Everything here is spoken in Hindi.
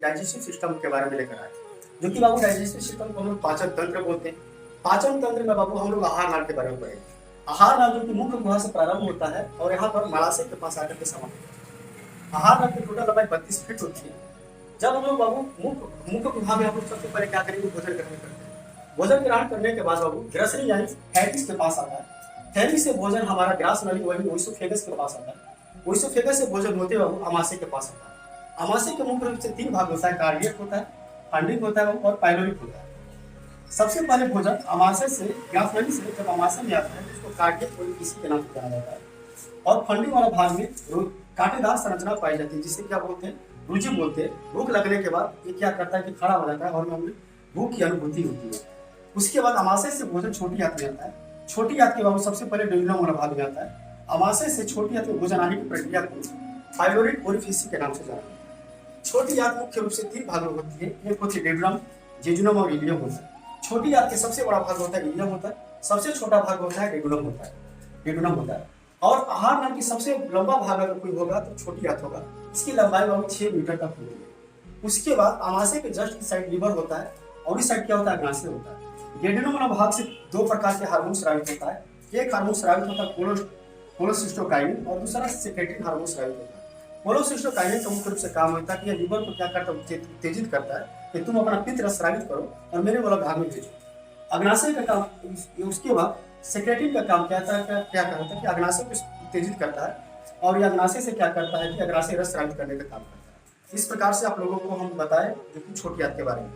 डाइजेस्टिव सिस्टम के बारे में लेकर आए, जो कि बाबू डाइजेस्टिव सिस्टम को हम लोग पाचन तंत्र बोलते हैं। पाचन तंत्र में बाबू हम लोग आहार नाल के बारे में पढ़ेंगे। आहार नाल जो कि मुख्य गुहा से प्रारंभ होता है और यहाँ पर मलाशय के पास आकर के समाप्त होता है। आहार नाल की टोटल लंबाई 32 फीट होती है। जब हम लोग बाबू मुख्य गुहा में हम लोग सबसे पहले क्या करेंगे, भोजन ग्रहण करते हैं। भोजन ग्रहण करने के बाद बाबू ग्रसनी यानी थैलिस के पास आता है। थैलिस से भोजन हमारा ग्रास नली वही ओइसोफेगस के पास आता है। ओइसोफेगस से भोजन होते बाबू अमाशय के पास आता है। अमाशय के मुख्य रूप से 3 भाग होता है, कार्डियक होता है, फंडिंग होता है और पाइलोरिक होता है। सबसे पहले भोजन अमाशय से ग्रास नली से जब अमाशय में आता है उसको कार्डियक और इसी के नाम से जाना जाता है। और फंडिंग वाला भाग में कांटेदार संरचना पाई जाती है, जिसे क्या बोलते हैं, रुचि बोलते हैं। भूख लगने के बाद ये क्या करता है कि खड़ा हो जाता है और हमें भूख की अनुभूति होती है। उसके बाद अमाशय से भोजन छोटी आंत में आता है। छोटी आंत के बाद सबसे पहले ड्यूलिनम वाला भाग में आता है। अमाशय से छोटी आंत में भोजन आने की प्रक्रिया को पाइलोरिक ओरिफिस के नाम से जाना जाता है। छोटी आंत मुख्य रूप से 3 भाग में होती है। एक होती है ड्यूलिनम, जेजुनम और इलियम होता है। छोटी आंत के सबसे बड़ा भाग होता है इलियम होता है, सबसे छोटा भाग होता है डेडुनम होता है। और आहार नाल की सबसे लंबा भाग अगर कोई होगा तो छोटी आंत होगा। इसकी लंबाई बाबू 6 मीटर तक होती है। उसके बाद अमाशय के जस्ट इस साइड लिवर होता है और इस साइड क्या होता है, अग्नाशय होता है। डेडुनम वाला भाग से 2 प्रकार के हार्मोन स्रावित होता है। एक हार्मोन स्रावित होता है कोलोसिस्टोकाइनिन और दूसरा सेक्रेटिन हार्मोन स्रावित होता है। कोलोसिस्टोकाइनिन का मुख्य रूप से काम होता है कि यह लिवर को क्या करता है, उत्तेजित करता है कि तुम अपना पित्त रस स्रावित करो और मेरे वाला भाग में भेजो। अग्नाशय का काम, उसके बाद सेक्रेटिन का काम क्या करता है कि अग्नाशय को उत्तेजित करता है और यह अग्नाशय से क्या करता है कि अग्नाशय रस स्रावित करने का काम करता है। इस प्रकार से आप लोगों को हम बताएं जो कि छोटी आंत के बारे में।